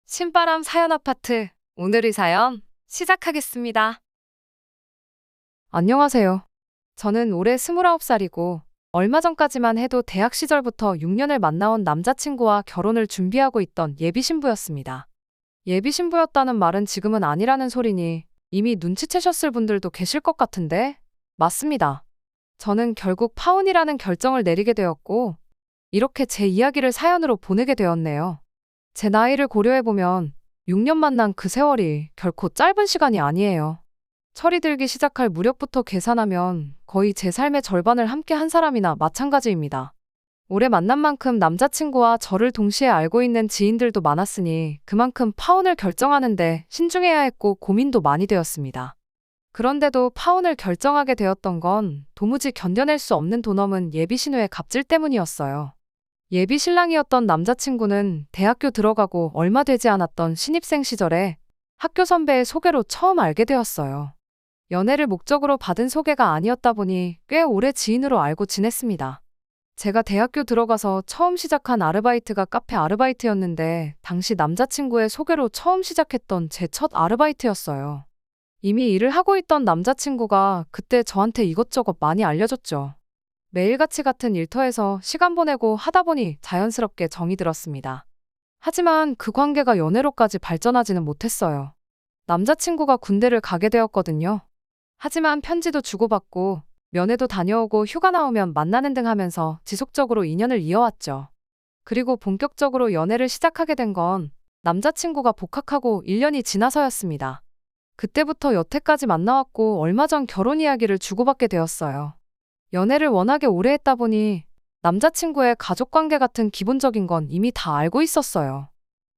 신바람 사연 아파트. 오늘의 사연 시작하겠습니다. 안녕하세요. 저는 올해 29살이고 얼마 전까지만 해도 대학 시절부터 6년을 만나온 남자친구와 결혼을 준비하고 있던 예비신부였습니다. 예비신부였다는 말은 지금은 아니라는 소리니 이미 눈치채셨을 분들도 계실 것 같은데 맞습니다. 저는 결국 파혼이라는 결정을 내리게 되었고 이렇게 제 이야기를 사연으로 보내게 되었네요. 제 나이를 고려해보면 6년 만난 그 세월이 결코 짧은 시간이 아니에요. 철이 들기 시작할 무렵부터 계산하면 거의 제 삶의 절반을 함께 한 사람이나 마찬가지입니다. 오래 만난 만큼 남자친구와 저를 동시에 알고 있는 지인들도 많았으니 그만큼 파혼을 결정하는데 신중해야 했고 고민도 많이 되었습니다. 그런데도 파혼을 결정하게 되었던 건 도무지 견뎌낼 수 없는 돈 없는 예비신우의 갑질 때문이었어요. 예비 신랑이었던 남자친구는 대학교 들어가고 얼마 되지 않았던 신입생 시절에 학교 선배의 소개로 처음 알게 되었어요. 연애를 목적으로 받은 소개가 아니었다 보니 꽤 오래 지인으로 알고 지냈습니다. 제가 대학교 들어가서 처음 시작한 아르바이트가 카페 아르바이트였는데 당시 남자친구의 소개로 처음 시작했던 제 첫 아르바이트였어요. 이미 일을 하고 있던 남자친구가 그때 저한테 이것저것 많이 알려줬죠. 매일같이 같은 일터에서 시간 보내고 하다 보니 자연스럽게 정이 들었습니다. 하지만 그 관계가 연애로까지 발전하지는 못했어요. 남자친구가 군대를 가게 되었거든요. 하지만 편지도 주고받고 면회도 다녀오고 휴가 나오면 만나는 등 하면서 지속적으로 인연을 이어왔죠. 그리고 본격적으로 연애를 시작하게 된 건 남자친구가 복학하고 1년이 지나서였습니다. 그때부터 여태까지 만나왔고 얼마 전 결혼 이야기를 주고받게 되었어요. 연애를 워낙에 오래 했다 보니 남자친구의 가족관계 같은 기본적인 건 이미 다 알고 있었어요.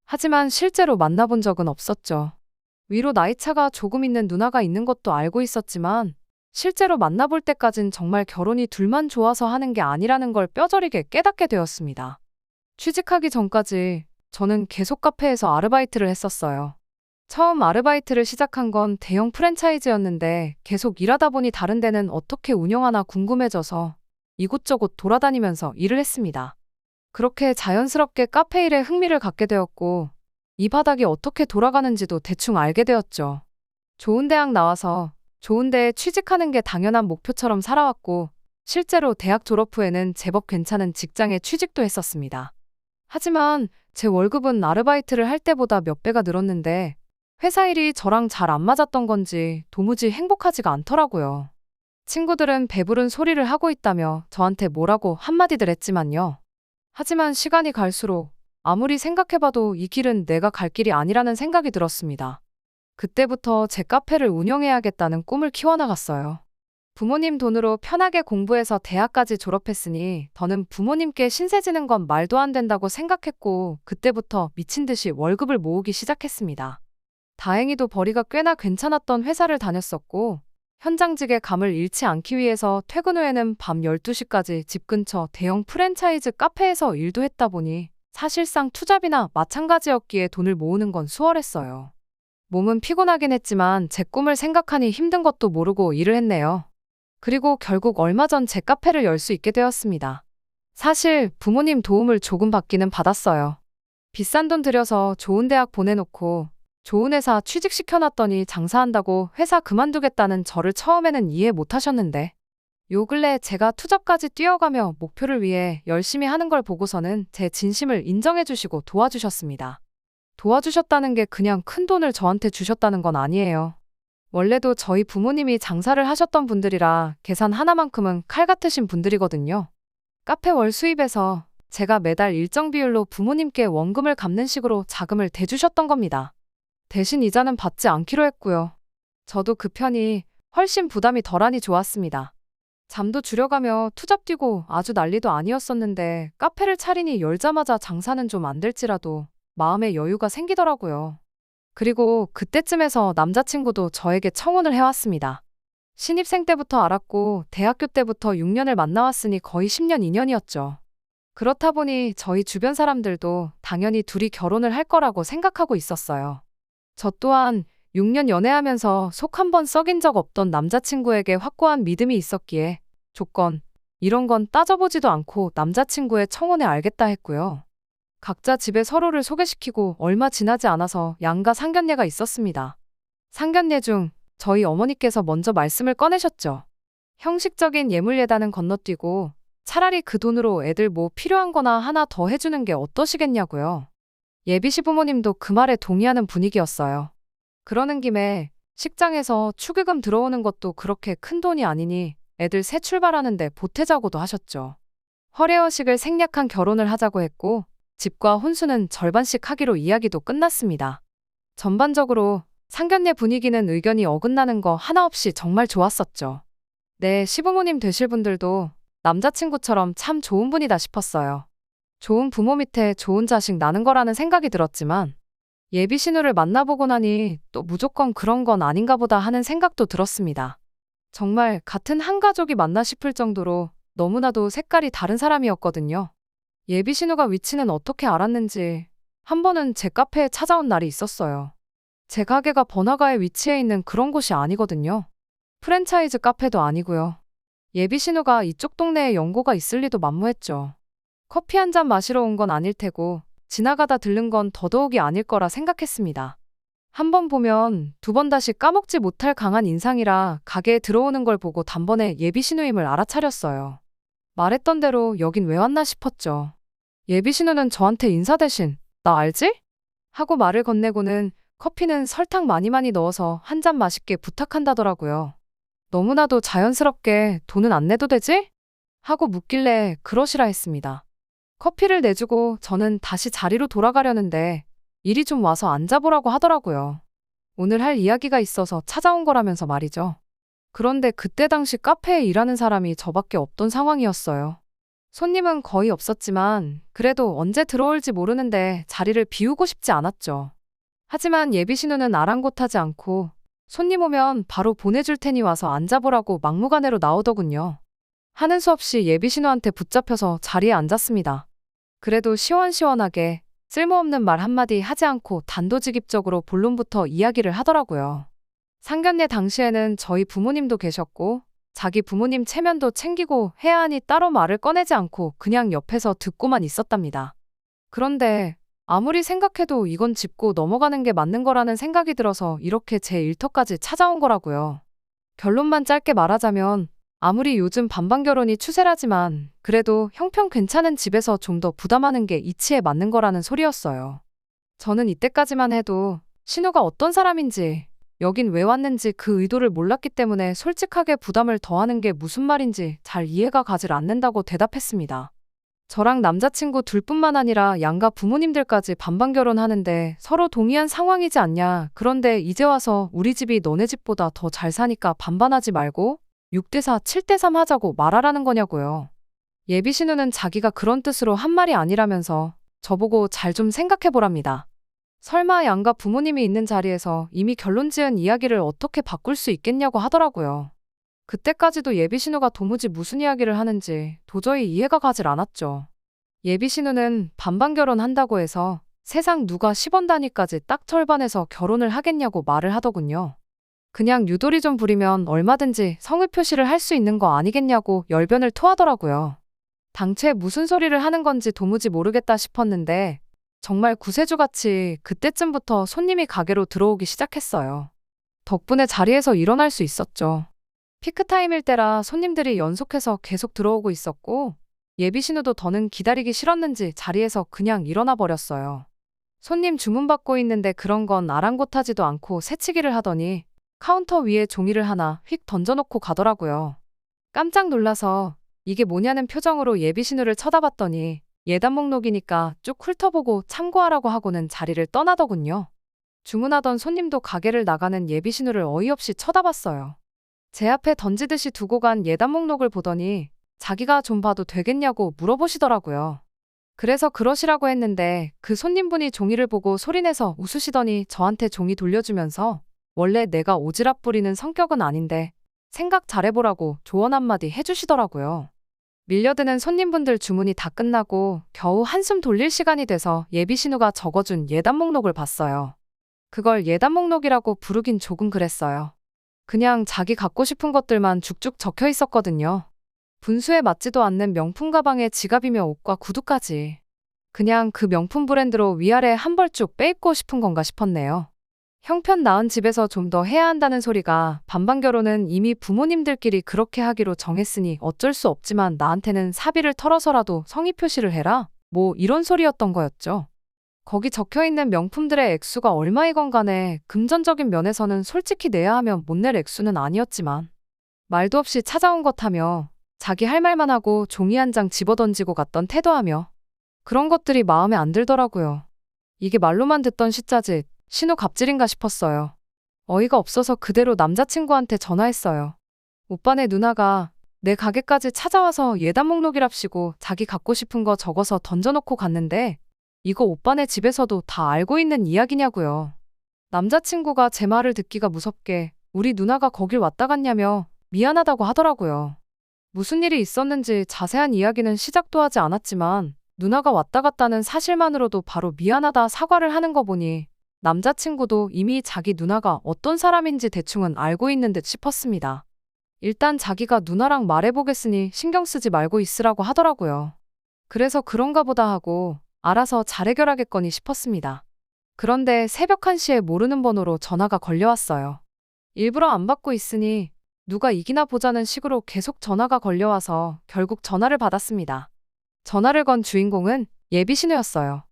하지만 실제로 만나본 적은 없었죠. 위로 나이차가 조금 있는 누나가 있는 것도 알고 있었지만 실제로 만나볼 때까진 정말 결혼이 둘만 좋아서 하는 게 아니라는 걸 뼈저리게 깨닫게 되었습니다. 취직하기 전까지 저는 계속 카페에서 아르바이트를 했었어요. 처음 아르바이트를 시작한 건 대형 프랜차이즈였는데 계속 일하다 보니 다른 데는 어떻게 운영하나 궁금해져서 이곳저곳 돌아다니면서 일을 했습니다. 그렇게 자연스럽게 카페 일에 흥미를 갖게 되었고 이 바닥이 어떻게 돌아가는지도 대충 알게 되었죠. 좋은 대학 나와서 좋은 데에 취직하는 게 당연한 목표처럼 살아왔고 실제로 대학 졸업 후에는 제법 괜찮은 직장에 취직도 했었습니다. 하지만 제 월급은 아르바이트를 할 때보다 몇 배가 늘었는데 회사 일이 저랑 잘 안 맞았던 건지 도무지 행복하지가 않더라고요. 친구들은 배부른 소리를 하고 있다며 저한테 뭐라고 한마디들 했지만요. 하지만 시간이 갈수록 아무리 생각해봐도 이 길은 내가 갈 길이 아니라는 생각이 들었습니다. 그때부터 제 카페를 운영해야겠다는 꿈을 키워나갔어요. 부모님 돈으로 편하게 공부해서 대학까지 졸업했으니 더는 부모님께 신세 지는 건 말도 안 된다고 생각했고 그때부터 미친 듯이 월급을 모으기 시작했습니다. 다행히도 벌이가 꽤나 괜찮았던 회사를 다녔었고 현장직의 감을 잃지 않기 위해서 퇴근 후에는 밤 12시까지 집 근처 대형 프랜차이즈 카페에서 일도 했다 보니 사실상 투잡이나 마찬가지였기에 돈을 모으는 건 수월했어요. 몸은 피곤하긴 했지만 제 꿈을 생각하니 힘든 것도 모르고 일을 했네요. 그리고 결국 얼마 전 제 카페를 열 수 있게 되었습니다. 사실 부모님 도움을 조금 받기는 받았어요. 비싼 돈 들여서 좋은 대학 보내놓고 좋은 회사 취직시켜놨더니 장사한다고 회사 그만두겠다는 저를 처음에는 이해 못하셨는데 요 근래 제가 투잡까지 뛰어가며 목표를 위해 열심히 하는 걸 보고서는 제 진심을 인정해주시고 도와주셨습니다. 도와주셨다는 게 그냥 큰 돈을 저한테 주셨다는 건 아니에요. 원래도 저희 부모님이 장사를 하셨던 분들이라 계산 하나만큼은 칼 같으신 분들이거든요. 카페 월 수입에서 제가 매달 일정 비율로 부모님께 원금을 갚는 식으로 자금을 대주셨던 겁니다. 대신 이자는 받지 않기로 했고요. 저도 그 편이 훨씬 부담이 덜하니 좋았습니다. 잠도 줄여가며 투잡 뛰고 아주 난리도 아니었었는데 카페를 차리니 열자마자 장사는 좀 안 될지라도 마음의 여유가 생기더라고요. 그리고 그때쯤에서 남자친구도 저에게 청혼을 해왔습니다. 신입생 때부터 알았고 대학교 때부터 6년을 만나왔으니 거의 10년 인연이었죠. 그렇다 보니 저희 주변 사람들도 당연히 둘이 결혼을 할 거라고 생각하고 있었어요. 저 또한 6년 연애하면서 속 한 번 썩인 적 없던 남자친구에게 확고한 믿음이 있었기에 조건, 이런 건 따져보지도 않고 남자친구의 청혼에 알겠다 했고요. 각자 집에 서로를 소개시키고 얼마 지나지 않아서 양가 상견례가 있었습니다. 상견례 중 저희 어머니께서 먼저 말씀을 꺼내셨죠. 형식적인 예물예단은 건너뛰고 차라리 그 돈으로 애들 뭐 필요한 거나 하나 더 해주는 게 어떠시겠냐고요. 예비 시부모님도 그 말에 동의하는 분위기였어요. 그러는 김에 식장에서 축의금 들어오는 것도 그렇게 큰 돈이 아니니 애들 새 출발하는데 보태자고도 하셨죠. 허례허식을 생략한 결혼을 하자고 했고 집과 혼수는 절반씩 하기로 이야기도 끝났습니다. 전반적으로 상견례 분위기는 의견이 어긋나는 거 하나 없이 정말 좋았었죠. 네, 시부모님 되실 분들도 남자친구처럼 참 좋은 분이다 싶었어요. 좋은 부모 밑에 좋은 자식 나는 거라는 생각이 들었지만 예비 신우를 만나보고 나니 또 무조건 그런 건 아닌가 보다 하는 생각도 들었습니다. 정말 같은 한 가족이 맞나 싶을 정도로 너무나도 색깔이 다른 사람이었거든요. 예비 신우가 위치는 어떻게 알았는지 한 번은 제 카페에 찾아온 날이 있었어요. 제 가게가 번화가에 위치해 있는 그런 곳이 아니거든요. 프랜차이즈 카페도 아니고요. 예비 신우가 이쪽 동네에 연고가 있을 리도 만무했죠. 커피 한 잔 마시러 온 건 아닐 테고 지나가다 들른 건 더더욱이 아닐 거라 생각했습니다. 한 번 보면 두 번 다시 까먹지 못할 강한 인상이라 가게에 들어오는 걸 보고 단번에 예비 신우임을 알아차렸어요. 말했던 대로 여긴 왜 왔나 싶었죠. 예비 신우는 저한테 인사 대신 나 알지? 하고 말을 건네고는 커피는 설탕 많이 넣어서 한 잔 맛있게 부탁한다더라고요. 너무나도 자연스럽게 돈은 안 내도 되지? 하고 묻길래 그러시라 했습니다. 커피를 내주고 저는 다시 자리로 돌아가려는데 이리 좀 와서 앉아보라고 하더라고요. 오늘 할 이야기가 있어서 찾아온 거라면서 말이죠. 그런데 그때 당시 카페에 일하는 사람이 저밖에 없던 상황이었어요. 손님은 거의 없었지만 그래도 언제 들어올지 모르는데 자리를 비우고 싶지 않았죠. 하지만 예비 신우는 아랑곳하지 않고 손님 오면 바로 보내줄 테니 와서 앉아보라고 막무가내로 나오더군요. 하는 수 없이 예비 신우한테 붙잡혀서 자리에 앉았습니다. 그래도 시원시원하게 쓸모없는 말 한마디 하지 않고 단도직입적으로 본론부터 이야기를 하더라고요. 상견례 당시에는 저희 부모님도 계셨고 자기 부모님 체면도 챙기고 해야 하니 따로 말을 꺼내지 않고 그냥 옆에서 듣고만 있었답니다. 그런데 아무리 생각해도 이건 짚고 넘어가는 게 맞는 거라는 생각이 들어서 이렇게 제 일터까지 찾아온 거라고요. 결론만 짧게 말하자면 아무리 요즘 반반 결혼이 추세라지만 그래도 형편 괜찮은 집에서 좀 더 부담하는 게 이치에 맞는 거라는 소리였어요. 저는 이때까지만 해도 신우가 어떤 사람인지 여긴 왜 왔는지 그 의도를 몰랐기 때문에 솔직하게 부담을 더하는 게 무슨 말인지 잘 이해가 가질 않는다고 대답했습니다. 저랑 남자친구 둘뿐만 아니라 양가 부모님들까지 반반 결혼하는데 서로 동의한 상황이지 않냐. 그런데 이제 와서 우리 집이 너네 집보다 더 잘 사니까 반반하지 말고 6대4, 7대3 하자고 말하라는 거냐고요. 예비 신우는 자기가 그런 뜻으로 한 말이 아니라면서 저보고 잘 좀 생각해보랍니다. 설마 양가 부모님이 있는 자리에서 이미 결론 지은 이야기를 어떻게 바꿀 수 있겠냐고 하더라고요. 그때까지도 예비 신우가 도무지 무슨 이야기를 하는지 도저히 이해가 가질 않았죠. 예비 신우는 반반 결혼한다고 해서 세상 누가 10원 단위까지 딱 절반해서 결혼을 하겠냐고 말을 하더군요. 그냥 유도리 좀 부리면 얼마든지 성의 표시를 할 수 있는 거 아니겠냐고 열변을 토하더라고요. 당최 무슨 소리를 하는 건지 도무지 모르겠다 싶었는데 정말 구세주같이 그때쯤부터 손님이 가게로 들어오기 시작했어요. 덕분에 자리에서 일어날 수 있었죠. 피크타임일 때라 손님들이 연속해서 계속 들어오고 있었고 예비 신우도 더는 기다리기 싫었는지 자리에서 그냥 일어나 버렸어요. 손님 주문 받고 있는데 그런 건 아랑곳하지도 않고 새치기를 하더니 카운터 위에 종이를 하나 휙 던져놓고 가더라고요. 깜짝 놀라서 이게 뭐냐는 표정으로 예비 신우를 쳐다봤더니 예단 목록이니까 쭉 훑어보고 참고하라고 하고는 자리를 떠나더군요. 주문하던 손님도 가게를 나가는 예비 신우를 어이없이 쳐다봤어요. 제 앞에 던지듯이 두고 간 예단 목록을 보더니 자기가 좀 봐도 되겠냐고 물어보시더라고요. 그래서 그러시라고 했는데 그 손님분이 종이를 보고 소리내서 웃으시더니 저한테 종이 돌려주면서 원래 내가 오지랖 부리는 성격은 아닌데 생각 잘해보라고 조언 한마디 해주시더라고요. 밀려드는 손님분들 주문이 다 끝나고 겨우 한숨 돌릴 시간이 돼서 예비 신우가 적어준 예단 목록을 봤어요. 그걸 예단 목록이라고 부르긴 조금 그랬어요. 그냥 자기 갖고 싶은 것들만 쭉쭉 적혀 있었거든요. 분수에 맞지도 않는 명품 가방에 지갑이며 옷과 구두까지. 그냥 그 명품 브랜드로 위아래 한 벌 쭉 빼입고 싶은 건가 싶었네요. 형편 나은 집에서 좀 더 해야 한다는 소리가 반반 결혼은 이미 부모님들끼리 그렇게 하기로 정했으니 어쩔 수 없지만 나한테는 사비를 털어서라도 성의 표시를 해라. 뭐 이런 소리였던 거였죠. 거기 적혀있는 명품들의 액수가 얼마이건 간에 금전적인 면에서는 솔직히 내야 하면 못 낼 액수는 아니었지만 말도 없이 찾아온 것 하며 자기 할 말만 하고 종이 한 장 집어던지고 갔던 태도하며 그런 것들이 마음에 안 들더라고요. 이게 말로만 듣던 시짜짓, 신호 갑질인가 싶었어요. 어이가 없어서 그대로 남자친구한테 전화했어요. 오빠네 누나가 내 가게까지 찾아와서 예단 목록이랍시고 자기 갖고 싶은 거 적어서 던져놓고 갔는데 이거 오빠네 집에서도 다 알고 있는 이야기냐고요. 남자친구가 제 말을 듣기가 무섭게 우리 누나가 거길 왔다 갔냐며 미안하다고 하더라고요. 무슨 일이 있었는지 자세한 이야기는 시작도 하지 않았지만 누나가 왔다 갔다는 사실만으로도 바로 미안하다 사과를 하는 거 보니 남자친구도 이미 자기 누나가 어떤 사람인지 대충은 알고 있는 듯 싶었습니다. 일단 자기가 누나랑 말해보겠으니 신경 쓰지 말고 있으라고 하더라고요. 그래서 그런가 보다 하고 알아서 잘 해결하겠거니 싶었습니다. 그런데 새벽 1시에 모르는 번호로 전화가 걸려왔어요. 일부러 안 받고 있으니 누가 이기나 보자는 식으로 계속 전화가 걸려와서 결국 전화를 받았습니다. 전화를 건 주인공은 예비신우였어요.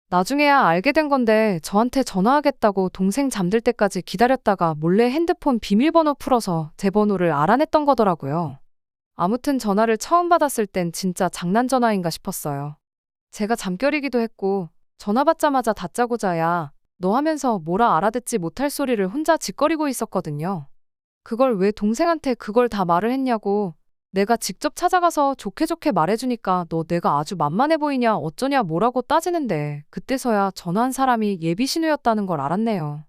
나중에야 알게 된 건데 저한테 전화하겠다고 동생 잠들 때까지 기다렸다가 몰래 핸드폰 비밀번호 풀어서 제 번호를 알아냈던 거더라고요. 아무튼 전화를 처음 받았을 땐 진짜 장난 전화인가 싶었어요. 제가 잠결이기도 했고 전화 받자마자 다짜고짜야 너 하면서 뭐라 알아듣지 못할 소리를 혼자 짓거리고 있었거든요. 그걸 왜 동생한테 그걸 다 말을 했냐고 내가 직접 찾아가서 좋게 좋게 말해주니까 너 내가 아주 만만해 보이냐 어쩌냐 뭐라고 따지는데 그때서야 전화한 사람이 예비신우였다는 걸 알았네요.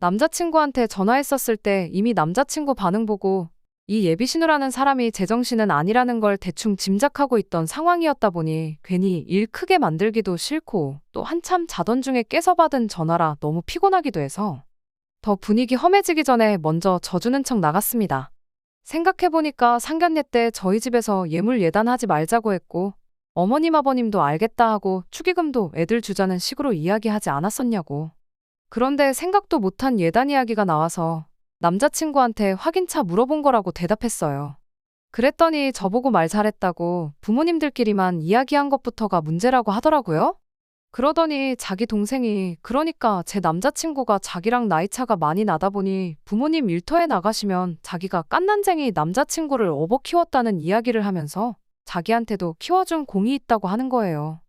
남자친구한테 전화했었을 때 이미 남자친구 반응 보고 이 예비신우라는 사람이 제정신은 아니라는 걸 대충 짐작하고 있던 상황이었다 보니 괜히 일 크게 만들기도 싫고 또 한참 자던 중에 깨서 받은 전화라 너무 피곤하기도 해서 더 분위기 험해지기 전에 먼저 져주는 척 나갔습니다. 생각해보니까 상견례 때 저희 집에서 예물 예단하지 말자고 했고 어머님 아버님도 알겠다 하고 축의금도 애들 주자는 식으로 이야기하지 않았었냐고. 그런데 생각도 못한 예단 이야기가 나와서 남자친구한테 확인차 물어본 거라고 대답했어요. 그랬더니 저보고 말 잘했다고 부모님들끼리만 이야기한 것부터가 문제라고 하더라고요. 그러더니 자기 동생이 그러니까 제 남자친구가 자기랑 나이 차가 많이 나다 보니 부모님 일터에 나가시면 자기가 깐난쟁이 남자친구를 업어 키웠다는 이야기를 하면서 자기한테도 키워준 공이 있다고 하는 거예요.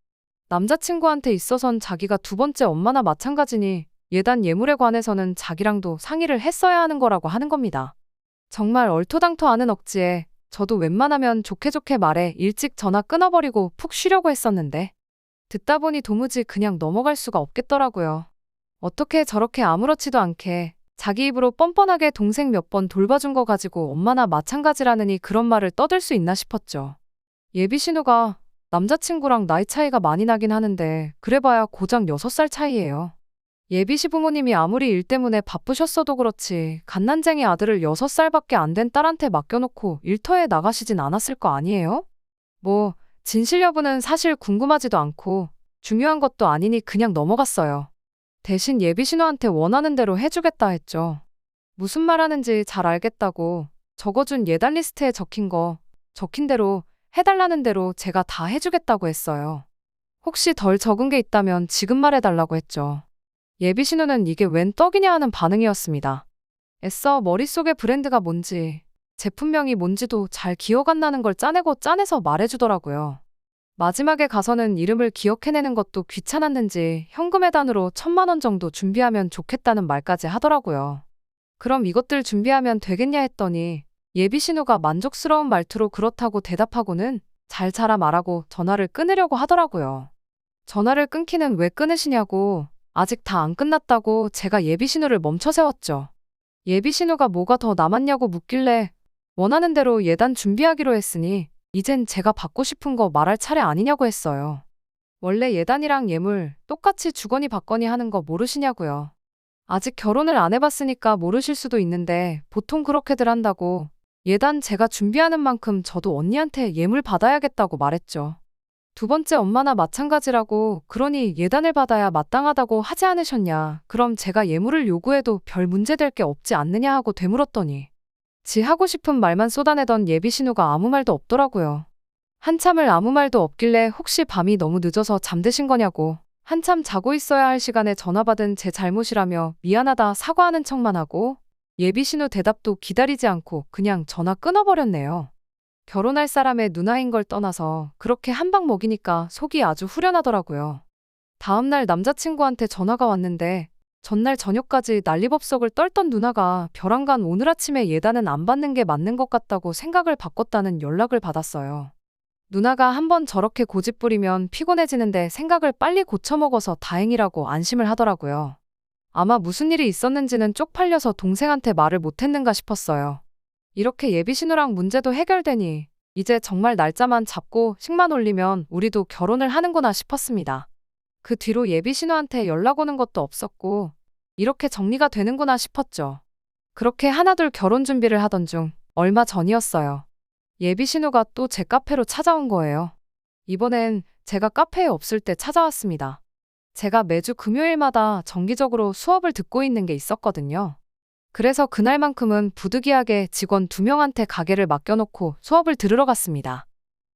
남자친구한테 있어선 자기가 두 번째 엄마나 마찬가지니 예단 예물에 관해서는 자기랑도 상의를 했어야 하는 거라고 하는 겁니다. 정말 얼토당토하는 억지에 저도 웬만하면 좋게 좋게 말해 일찍 전화 끊어버리고 푹 쉬려고 했었는데 듣다 보니 도무지 그냥 넘어갈 수가 없겠더라고요. 어떻게 저렇게 아무렇지도 않게 자기 입으로 뻔뻔하게 동생 몇 번 돌봐준 거 가지고 엄마나 마찬가지라느니 그런 말을 떠들 수 있나 싶었죠. 예비신우가 남자친구랑 나이 차이가 많이 나긴 하는데 그래봐야 고작 6살 차이예요. 예비시 부모님이 아무리 일 때문에 바쁘셨어도 그렇지 갓난쟁이 아들을 6살밖에 안 된 딸한테 맡겨놓고 일터에 나가시진 않았을 거 아니에요? 뭐 진실 여부는 사실 궁금하지도 않고 중요한 것도 아니니 그냥 넘어갔어요. 대신 예비신우한테 원하는 대로 해주겠다 했죠. 무슨 말하는지 잘 알겠다고 적어준 예단 리스트에 적힌 대로 해달라는 대로 제가 다 해주겠다고 했어요. 혹시 덜 적은 게 있다면 지금 말해달라고 했죠. 예비신우는 이게 웬 떡이냐 하는 반응이었습니다. 애써 머릿속에 브랜드가 뭔지 제품명이 뭔지도 잘 기억 안 나는 걸 짜내서 말해주더라고요. 마지막에 가서는 이름을 기억해내는 것도 귀찮았는지 현금 예단으로 1,000만 원 정도 준비하면 좋겠다는 말까지 하더라고요. 그럼 이것들 준비하면 되겠냐 했더니 예비신우가 만족스러운 말투로 그렇다고 대답하고는 잘 자라 말하고 전화를 끊으려고 하더라고요. 전화를 끊기는 왜 끊으시냐고 아직 다 안 끝났다고 제가 예비신우를 멈춰 세웠죠. 예비신우가 뭐가 더 남았냐고 묻길래 원하는 대로 예단 준비하기로 했으니 이젠 제가 받고 싶은 거 말할 차례 아니냐고 했어요. 원래 예단이랑 예물 똑같이 주거니 받거니 하는 거 모르시냐고요. 아직 결혼을 안 해봤으니까 모르실 수도 있는데 보통 그렇게들 한다고 예단 제가 준비하는 만큼 저도 언니한테 예물 받아야겠다고 말했죠. 두 번째 엄마나 마찬가지라고 그러니 예단을 받아야 마땅하다고 하지 않으셨냐. 그럼 제가 예물을 요구해도 별 문제될 게 없지 않느냐 하고 되물었더니 지 하고 싶은 말만 쏟아내던 예비 신우가 아무 말도 없더라고요. 한참을 아무 말도 없길래 혹시 밤이 너무 늦어서 잠드신 거냐고 한참 자고 있어야 할 시간에 전화 받은 제 잘못이라며 미안하다 사과하는 척만 하고 예비 신우 대답도 기다리지 않고 그냥 전화 끊어버렸네요. 결혼할 사람의 누나인 걸 떠나서 그렇게 한 방 먹이니까 속이 아주 후련하더라고요. 다음날 남자친구한테 전화가 왔는데 전날 저녁까지 난리법석을 떨던 누나가 벼랑간 오늘 아침에 예단은 안 받는 게 맞는 것 같다고 생각을 바꿨다는 연락을 받았어요. 누나가 한번 저렇게 고집부리면 피곤해지는데 생각을 빨리 고쳐먹어서 다행이라고 안심을 하더라고요. 아마 무슨 일이 있었는지는 쪽팔려서 동생한테 말을 못했는가 싶었어요. 이렇게 예비 신우랑 문제도 해결되니 이제 정말 날짜만 잡고 식만 올리면 우리도 결혼을 하는구나 싶었습니다. 그 뒤로 예비 신우한테 연락 오는 것도 없었고 이렇게 정리가 되는구나 싶었죠. 그렇게 하나둘 결혼 준비를 하던 중 얼마 전이었어요. 예비 신우가 또 제 카페로 찾아온 거예요. 이번엔 제가 카페에 없을 때 찾아왔습니다. 제가 매주 금요일마다 정기적으로 수업을 듣고 있는 게 있었거든요. 그래서 그날만큼은 부득이하게 직원 2명한테 가게를 맡겨놓고 수업을 들으러 갔습니다.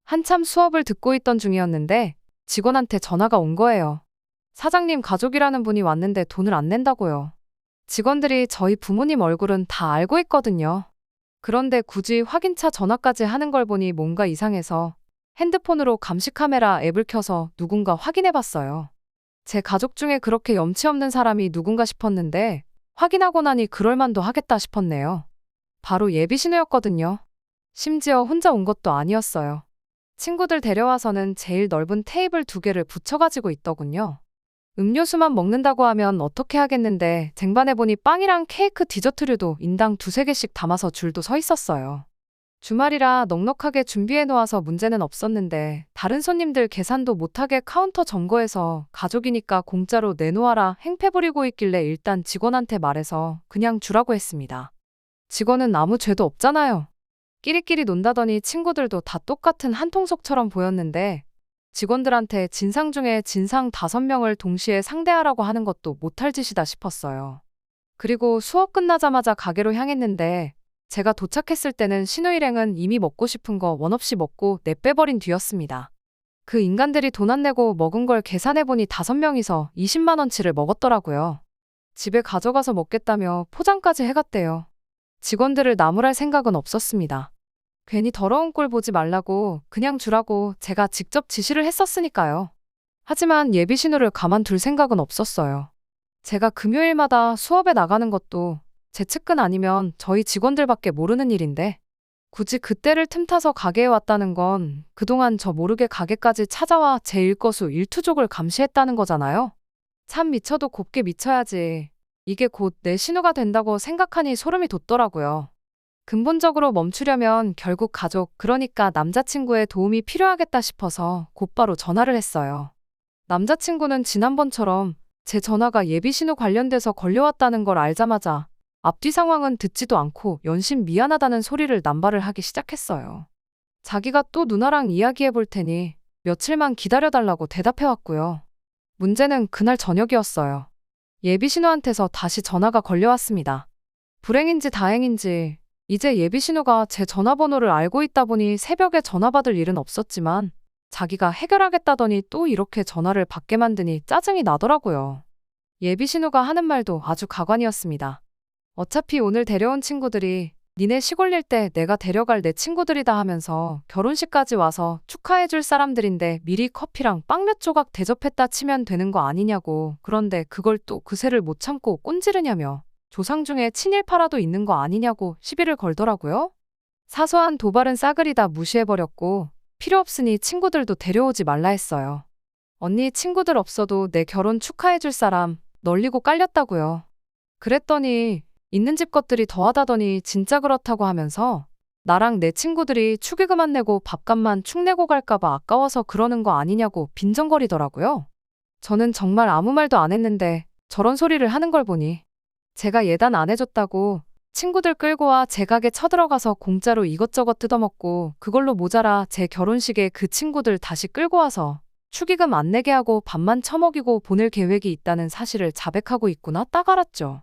한참 수업을 듣고 있던 중이었는데 직원한테 전화가 온 거예요. 사장님 가족이라는 분이 왔는데 돈을 안 낸다고요. 직원들이 저희 부모님 얼굴은 다 알고 있거든요. 그런데 굳이 확인차 전화까지 하는 걸 보니 뭔가 이상해서 핸드폰으로 감시 카메라 앱을 켜서 누군가 확인해 봤어요. 제 가족 중에 그렇게 염치 없는 사람이 누군가 싶었는데 확인하고 나니 그럴만도 하겠다 싶었네요. 바로 예비 신우였거든요. 심지어 혼자 온 것도 아니었어요. 친구들 데려와서는 제일 넓은 테이블 2개를 붙여가지고 있더군요. 음료수만 먹는다고 하면 어떻게 하겠는데 쟁반해보니 빵이랑 케이크 디저트류도 인당 2~3개씩 담아서 줄도 서 있었어요. 주말이라 넉넉하게 준비해놓아서 문제는 없었는데 다른 손님들 계산도 못하게 카운터 점거해서 가족이니까 공짜로 내놓아라 행패 부리고 있길래 일단 직원한테 말해서 그냥 주라고 했습니다. 직원은 아무 죄도 없잖아요. 끼리끼리 논다더니 친구들도 다 똑같은 한통속처럼 보였는데 직원들한테 진상 중에 진상 5명을 동시에 상대하라고 하는 것도 못할 짓이다 싶었어요. 그리고 수업 끝나자마자 가게로 향했는데 제가 도착했을 때는 신우 일행은 이미 먹고 싶은 거 원 없이 먹고 내빼버린 뒤였습니다. 그 인간들이 돈 안 내고 먹은 걸 계산해보니 5명이서 20만 원치를 먹었더라고요. 집에 가져가서 먹겠다며 포장까지 해갔대요. 직원들을 나무랄 생각은 없었습니다. 괜히 더러운 꼴 보지 말라고 그냥 주라고 제가 직접 지시를 했었으니까요. 하지만 예비 신우를 가만둘 생각은 없었어요. 제가 금요일마다 수업에 나가는 것도 제 측근 아니면 저희 직원들밖에 모르는 일인데 굳이 그때를 틈타서 가게에 왔다는 건 그동안 저 모르게 가게까지 찾아와 제 일거수 일투족을 감시했다는 거잖아요. 참 미쳐도 곱게 미쳐야지. 이게 곧 내 신우가 된다고 생각하니 소름이 돋더라고요. 근본적으로 멈추려면 결국 가족, 그러니까 남자친구의 도움이 필요하겠다 싶어서 곧바로 전화를 했어요. 남자친구는 지난번처럼 제 전화가 예비 신우 관련돼서 걸려왔다는 걸 알자마자 앞뒤 상황은 듣지도 않고 연신 미안하다는 소리를 남발을 하기 시작했어요. 자기가 또 누나랑 이야기해 볼 테니 며칠만 기다려달라고 대답해왔고요. 문제는 그날 저녁이었어요. 예비 신우한테서 다시 전화가 걸려왔습니다. 불행인지 다행인지 이제 예비 신우가 제 전화번호를 알고 있다 보니 새벽에 전화 받을 일은 없었지만 자기가 해결하겠다더니 또 이렇게 전화를 받게 만드니 짜증이 나더라고요. 예비 신우가 하는 말도 아주 가관이었습니다. 어차피 오늘 데려온 친구들이 니네 시골일 때 내가 데려갈 내 친구들이다 하면서 결혼식까지 와서 축하해줄 사람들인데 미리 커피랑 빵 몇 조각 대접했다 치면 되는 거 아니냐고. 그런데 그걸 또 그새를 못 참고 꼰지르냐며 조상 중에 친일파라도 있는 거 아니냐고 시비를 걸더라고요. 사소한 도발은 싸그리 다 무시해버렸고 필요 없으니 친구들도 데려오지 말라 했어요. 언니 친구들 없어도 내 결혼 축하해줄 사람 널리고 깔렸다고요. 그랬더니 있는 집 것들이 더하다더니 진짜 그렇다고 하면서 나랑 내 친구들이 축의금 안 내고 밥값만 축 내고 갈까봐 아까워서 그러는 거 아니냐고 빈정거리더라고요. 저는 정말 아무 말도 안 했는데 저런 소리를 하는 걸 보니 제가 예단 안 해줬다고 친구들 끌고 와 제 가게 쳐들어가서 공짜로 이것저것 뜯어먹고 그걸로 모자라 제 결혼식에 그 친구들 다시 끌고 와서 축의금 안 내게 하고 밥만 처먹이고 보낼 계획이 있다는 사실을 자백하고 있구나 딱 알았죠.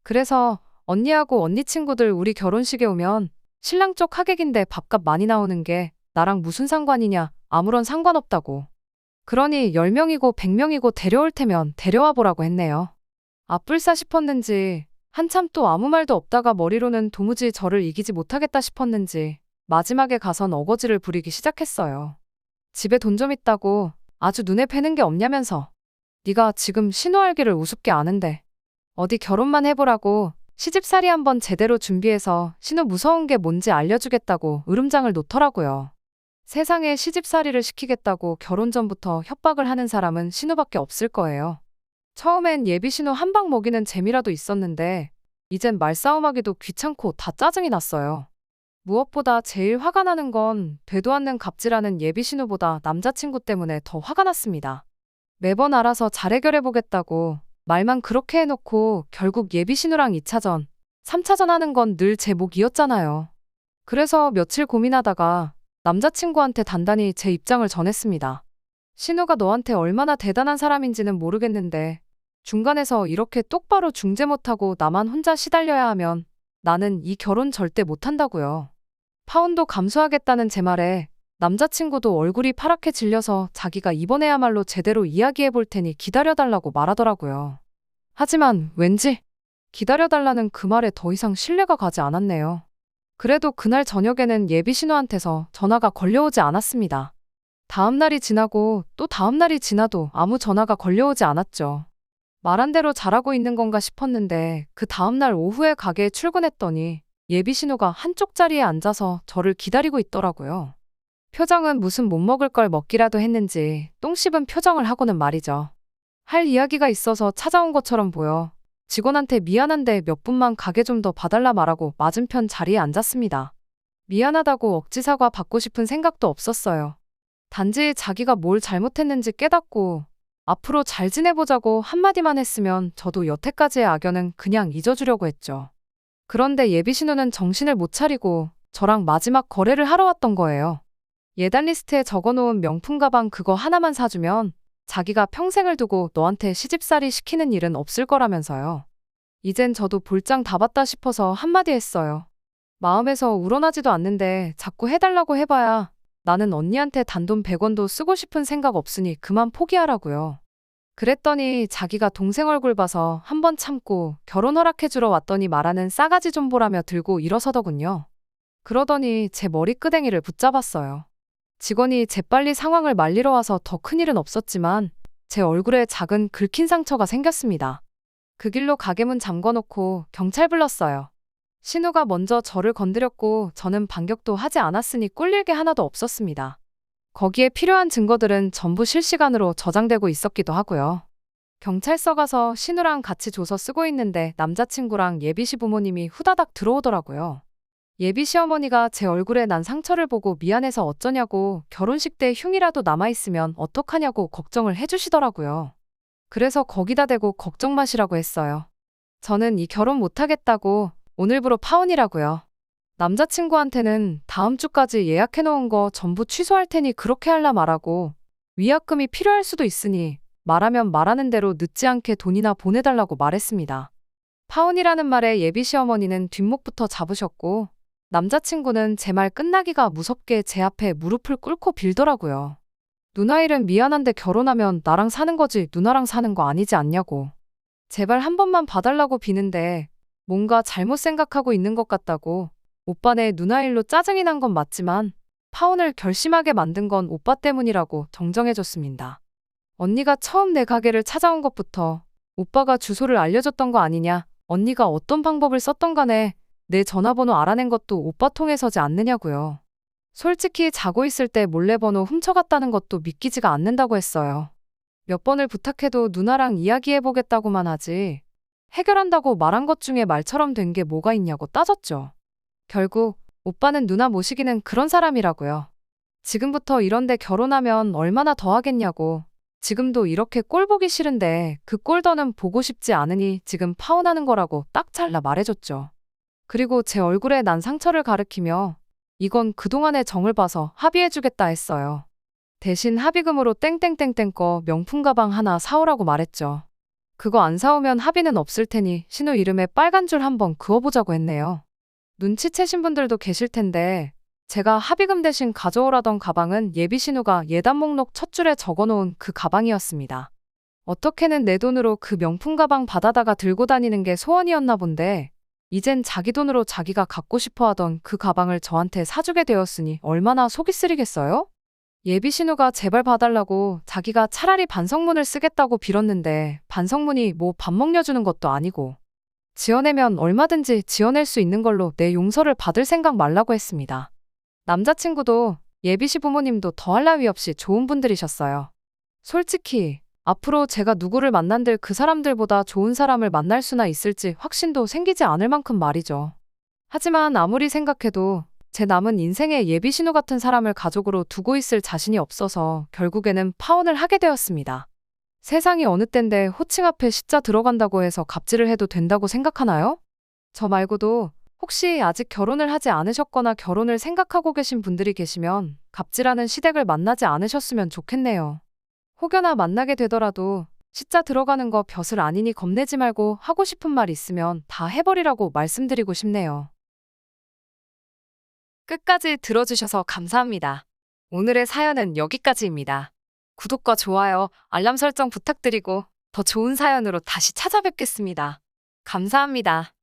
그래서 언니하고 언니 친구들 우리 결혼식에 오면 신랑 쪽 하객인데 밥값 많이 나오는 게 나랑 무슨 상관이냐, 아무런 상관없다고. 그러니 10명이고 100명이고 데려올 테면 데려와 보라고 했네요. 아뿔싸 싶었는지 한참 또 아무 말도 없다가 머리로는 도무지 저를 이기지 못하겠다 싶었는지 마지막에 가선 어거지를 부리기 시작했어요. 집에 돈 좀 있다고 아주 눈에 뵈는 게 없냐면서. 네가 지금 신호알기를 우습게 아는데 어디 결혼만 해보라고 시집살이 한번 제대로 준비해서 신호 무서운 게 뭔지 알려주겠다고 으름장을 놓더라고요. 세상에 시집살이를 시키겠다고 결혼 전부터 협박을 하는 사람은 신우밖에 없을 거예요. 처음엔 예비 신우 한 방 먹이는 재미라도 있었는데 이젠 말싸움하기도 귀찮고 다 짜증이 났어요. 무엇보다 제일 화가 나는 건 되도 않는 갑질하는 예비 신우보다 남자친구 때문에 더 화가 났습니다. 매번 알아서 잘 해결해보겠다고 말만 그렇게 해놓고 결국 예비 신우랑 2차전, 3차전 하는 건 늘 제 몫이었잖아요. 그래서 며칠 고민하다가 남자친구한테 단단히 제 입장을 전했습니다. 신우가 너한테 얼마나 대단한 사람인지는 모르겠는데 중간에서 이렇게 똑바로 중재 못하고 나만 혼자 시달려야 하면 나는 이 결혼 절대 못한다고요. 파혼도 감수하겠다는 제 말에 남자친구도 얼굴이 파랗게 질려서 자기가 이번에야말로 제대로 이야기해 볼 테니 기다려달라고 말하더라고요. 하지만 왠지 기다려달라는 그 말에 더 이상 신뢰가 가지 않았네요. 그래도 그날 저녁에는 예비 신우한테서 전화가 걸려오지 않았습니다. 다음 날이 지나고 또 다음 날이 지나도 아무 전화가 걸려오지 않았죠. 말한 대로 잘하고 있는 건가 싶었는데 그 다음 날 오후에 가게에 출근했더니 예비 신우가 한쪽 자리에 앉아서 저를 기다리고 있더라고요. 표정은 무슨 못 먹을 걸 먹기라도 했는지 똥 씹은 표정을 하고는 말이죠. 할 이야기가 있어서 찾아온 것처럼 보여 직원한테 미안한데 몇 분만 가게 좀 더 봐달라 말하고 맞은편 자리에 앉았습니다. 미안하다고 억지 사과 받고 싶은 생각도 없었어요. 단지 자기가 뭘 잘못했는지 깨닫고 앞으로 잘 지내보자고 한마디만 했으면 저도 여태까지의 악연은 그냥 잊어주려고 했죠. 그런데 예비 신우는 정신을 못 차리고 저랑 마지막 거래를 하러 왔던 거예요. 예단 리스트에 적어놓은 명품 가방 그거 하나만 사주면 자기가 평생을 두고 너한테 시집살이 시키는 일은 없을 거라면서요. 이젠 저도 볼장 다 봤다 싶어서 한마디 했어요. 마음에서 우러나지도 않는데 자꾸 해달라고 해봐야 나는 언니한테 단돈 100원도 쓰고 싶은 생각 없으니 그만 포기하라고요. 그랬더니 자기가 동생 얼굴 봐서 한번 참고 결혼 허락해주러 왔더니 말하는 싸가지 좀 보라며 들고 일어서더군요. 그러더니 제 머리끄댕이를 붙잡았어요. 직원이 재빨리 상황을 말리러 와서 더 큰일은 없었지만 제 얼굴에 작은 긁힌 상처가 생겼습니다. 그 길로 가게 문 잠궈놓고 경찰 불렀어요. 신우가 먼저 저를 건드렸고 저는 반격도 하지 않았으니 꿀릴 게 하나도 없었습니다. 거기에 필요한 증거들은 전부 실시간으로 저장되고 있었기도 하고요. 경찰서 가서 신우랑 같이 조서 쓰고 있는데 남자친구랑 예비시 부모님이 후다닥 들어오더라고요. 예비 시어머니가 제 얼굴에 난 상처를 보고 미안해서 어쩌냐고 결혼식 때 흉이라도 남아있으면 어떡하냐고 걱정을 해주시더라고요. 그래서 거기다 대고 걱정 마시라고 했어요. 저는 이 결혼 못하겠다고 오늘부로 파혼이라고요. 남자친구한테는 다음 주까지 예약해놓은 거 전부 취소할 테니 그렇게 할라 말하고 위약금이 필요할 수도 있으니 말하면 말하는 대로 늦지 않게 돈이나 보내달라고 말했습니다. 파혼이라는 말에 예비 시어머니는 뒷목부터 잡으셨고 남자친구는 제 말 끝나기가 무섭게 제 앞에 무릎을 꿇고 빌더라고요. 누나일은 미안한데 결혼하면 나랑 사는 거지 누나랑 사는 거 아니지 않냐고. 제발 한 번만 봐달라고 비는데 뭔가 잘못 생각하고 있는 것 같다고. 오빠네 누나일로 짜증이 난 건 맞지만 파혼을 결심하게 만든 건 오빠 때문이라고 정정해줬습니다. 언니가 처음 내 가게를 찾아온 것부터 오빠가 주소를 알려줬던 거 아니냐. 언니가 어떤 방법을 썼던 간에 내 전화번호 알아낸 것도 오빠 통해서지 않느냐고요. 솔직히 자고 있을 때 몰래 번호 훔쳐갔다는 것도 믿기지가 않는다고 했어요. 몇 번을 부탁해도 누나랑 이야기해보겠다고만 하지 해결한다고 말한 것 중에 말처럼 된 게 뭐가 있냐고 따졌죠. 결국 오빠는 누나 모시기는 그런 사람이라고요. 지금부터 이런데 결혼하면 얼마나 더 하겠냐고. 지금도 이렇게 꼴 보기 싫은데 그 꼴 더는 보고 싶지 않으니 지금 파혼하는 거라고 딱 잘라 말해줬죠. 그리고 제 얼굴에 난 상처를 가리키며 이건 그동안의 정을 봐서 합의해주겠다 했어요. 대신 합의금으로 땡땡땡땡 거 명품 가방 하나 사오라고 말했죠. 그거 안 사오면 합의는 없을 테니 신우 이름에 빨간 줄 한번 그어보자고 했네요. 눈치채신 분들도 계실 텐데 제가 합의금 대신 가져오라던 가방은 예비 신우가 예단 목록 첫 줄에 적어놓은 그 가방이었습니다. 어떻게는 내 돈으로 그 명품 가방 받아다가 들고 다니는 게 소원이었나 본데 이젠 자기 돈으로 자기가 갖고 싶어 하던 그 가방을 저한테 사주게 되었으니 얼마나 속이 쓰리겠어요? 예비 신우가 제발 봐달라고 자기가 차라리 반성문을 쓰겠다고 빌었는데 반성문이 뭐 밥 먹여주는 것도 아니고 지어내면 얼마든지 지어낼 수 있는 걸로 내 용서를 받을 생각 말라고 했습니다. 남자친구도 예비시 부모님도 더할 나위 없이 좋은 분들이셨어요. 솔직히 앞으로 제가 누구를 만난들 그 사람들보다 좋은 사람을 만날 수나 있을지 확신도 생기지 않을 만큼 말이죠. 하지만 아무리 생각해도 제 남은 인생에 예비 신우 같은 사람을 가족으로 두고 있을 자신이 없어서 결국에는 파혼을 하게 되었습니다. 세상이 어느 땐데 호칭 앞에 시자 들어간다고 해서 갑질을 해도 된다고 생각하나요? 저 말고도 혹시 아직 결혼을 하지 않으셨거나 결혼을 생각하고 계신 분들이 계시면 갑질하는 시댁을 만나지 않으셨으면 좋겠네요. 혹여나 만나게 되더라도 시자 들어가는 거 벼슬 아니니 겁내지 말고 하고 싶은 말 있으면 다 해버리라고 말씀드리고 싶네요. 끝까지 들어주셔서 감사합니다. 오늘의 사연은 여기까지입니다. 구독과 좋아요, 알람 설정 부탁드리고 더 좋은 사연으로 다시 찾아뵙겠습니다. 감사합니다.